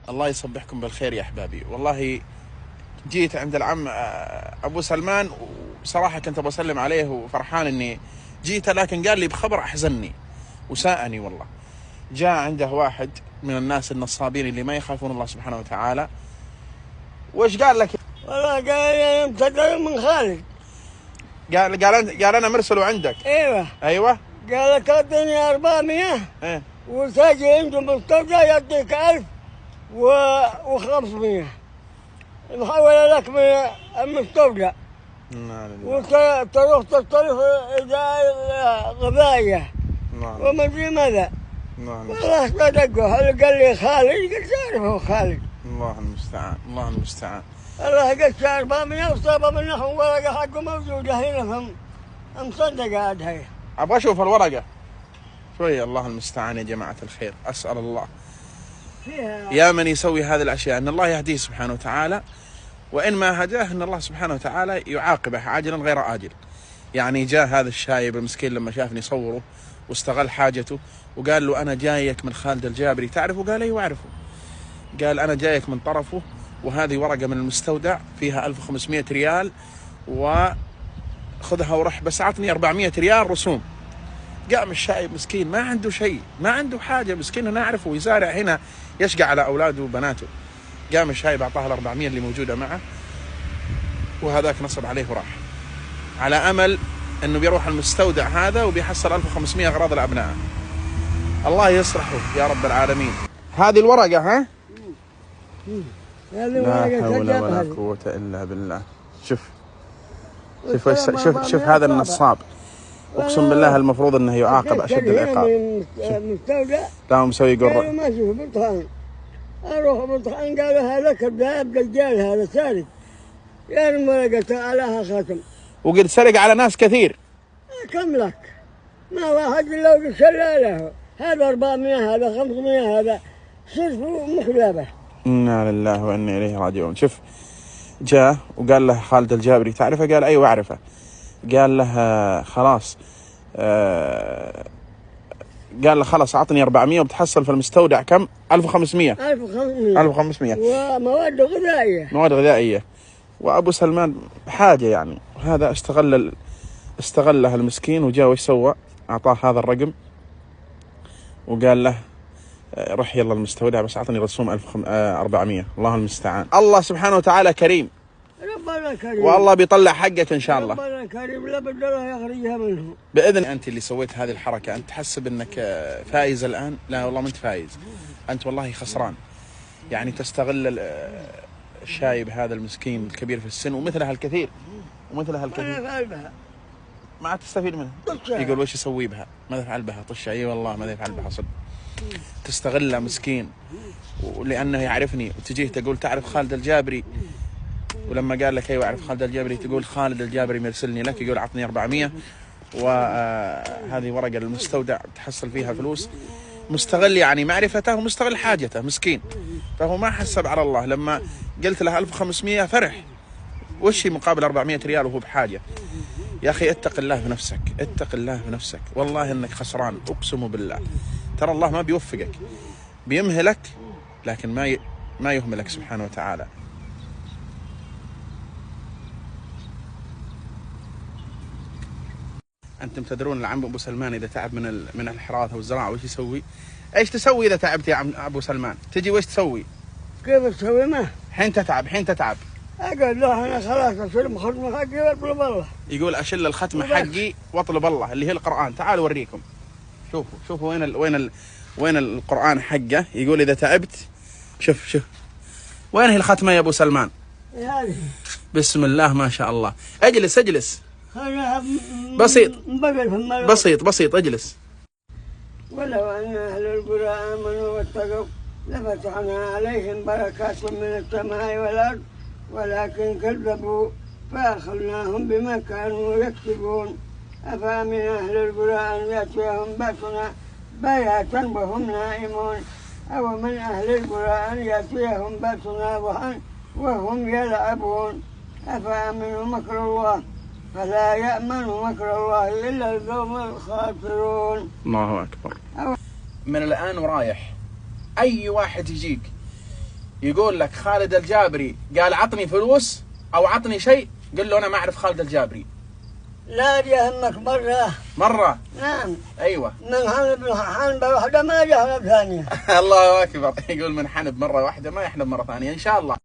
الله يصبحكم بالخير يا أحبابي. والله جيت عند العم أبو سلمان، وصراحة كنت بسلم عليه وفرحان إني جيت، لكن قال لي بخبر أحزنني وساءني. والله جاء عنده واحد من الناس النصابين اللي ما يخافون الله سبحانه وتعالى. وإيش قال لك؟ والله قال لي أنا مصدر من خالد. قال أنا مرسله عندك. أيوة. قال لك أعطيني 400 إيه، وتجي عندهم مستودع يعطيك 1500 محولة لك من المستودع، وتروح تصرف إدارة غذائية وما أدري ماذا. والله صدقه. قال لي خالد، قلت أعرفه خالد. الله المستعان، الله المستعان. الله قلت 400 وصابه منهم ورقة حقه موجودة هنا، مصدقة عاد هي. أبغى أشوف الورقة شوية. الله المستعان يا جماعة الخير. أسأل الله يا من يسوي هذه الأشياء أن الله يهديه سبحانه وتعالى، وإن ما هداه أن الله سبحانه وتعالى يعاقبه عاجلا غير آجل. يعني جاء هذا الشايب المسكين لما شافني صوره واستغل حاجته وقال له أنا جايك من خالد الجابري، تعرفه؟ قال أيوه أعرفه. قال أنا جايك من طرفه، وهذه ورقة من المستودع فيها 1500 ريال، وخذها ورح، بس أعطني 400 ريال رسوم. قام الشايب مسكين ما عنده شيء، ما عنده حاجة، مسكين أنا أعرفه يزارع هنا يشقى على أولاده وبناته. قام الشايب أعطاه ال 400 اللي موجودة معه، وهذاك نصب عليه وراح، على أمل أنه بيروح المستودع هذا وبيحصل 1500 أغراض لأبنائه. الله يصلحه يا رب العالمين. هذه الورقة ها؟ لا حول ولا قوة إلا بالله. شوف هذا النصاب، اقسم بالله المفروض انه يعاقب اشد العقاب. لا مسوي قرة. ما اشوف بطحان، اروح بطحان قالوا هذا كذاب دجال، هذا سارق. يا المرقة علىها ختم، وقد سرق على ناس كثير. كم لك؟ ما واحد الا وقد سرق له. هذا 400 هذا 500 هذا صرف مخلبة. إنا لله وإنا إليه راجعون. شوف جاء وقال له خالد الجابري تعرفه؟ قال أيوة أعرفه. قال له خلاص، قال له خلاص أعطني 400 وبتحصل في المستودع كم؟ 1500. 1500 ومواد غذائية. مواد غذائية. وأبو سلمان حاجة يعني، هذا استغله المسكين، وجاء وش سوى؟ أعطاه هذا الرقم وقال له روح يلا المستودع، بس أعطني رسوم 1400. الله المستعان. الله سبحانه وتعالى كريم، ربنا كريم، والله بيطلع حقك إن شاء الله. ربنا كريم، لا بد الله يخرجها منه بإذن. أنت اللي سويت هذه الحركة، أنت تحسب أنك فايز الآن؟ لا والله ما أنت فايز، أنت والله خسران. يعني تستغل الشايب هذا المسكين الكبير في السن، ومثلها الكثير ما تستفيد منه. يقول وش يسوي بها؟ ماذا يفعل بها؟ طشة. اي والله ماذا يفعل بها صدق. تستغله مسكين، ولأنه يعرفني، وتجيه تقول تعرف خالد الجابري، ولما قال لك ايوه اعرف خالد الجابري تقول خالد الجابري مرسلني لك، يقول اعطني 400 وهذه ورقة المستودع تحصل فيها فلوس. مستغل يعني معرفته ومستغل حاجته مسكين، فهو ما حسب على الله. لما قلت له 1500 فرح، وش مقابل 400 ريال وهو بحاجة؟ يا أخي اتق الله في نفسك، اتق الله في نفسك، والله إنك خسران أقسم بالله. ترى الله ما بيوفقك، بيمهلك، لكن ما يهملك سبحانه وتعالى. أنتم تدرون العم أبو سلمان إذا تعب من الحراثة والزراعة وش يسوي؟ إيش تسوي إذا تعبت يا عم أبو سلمان؟ تجي وش تسوي؟ كيف تسوي؟ ما حين تتعب أقول له أنا خلاص أشيل الختمة حقي وأطلب الله. يقول أشيل الختمة حقي وأطلب الله، اللي هي القرآن. تعالوا أوريكم. شوفوا وين القرآن حقه. يقول إذا تعبت، شوف وين هي الختمة يا أبو سلمان؟ هذه. بسم الله ما شاء الله. اجلس بسيط اجلس. ولو أن أهل القرى آمنوا واتقوا لفتحنا عليهم بركات من السماء والأرض، ولكن كذبوا فأخذناهم بما كانوا يكسبون. أفأمن أهل القرى أن يأتيهم بأسنا بياتا وهم نائمون، أو من أهل القرى أن يأتيهم بأسنا ضحى وهم يلعبون. أفأمنوا مكر الله فلا يأمن مكر الله إلا القوم الخاسرون. الله أكبر. من الآن ورايح أي واحد يجيك يقول لك خالد الجابري قال عطني فلوس او عطني شيء، قل له انا ما اعرف خالد الجابري. لا يهمك مرة. نعم. ايوه. من حنب واحدة ما جهل ثانية. الله اكبر. يقول من حنب مرة واحدة ما يحنب مرة ثانية ان شاء الله.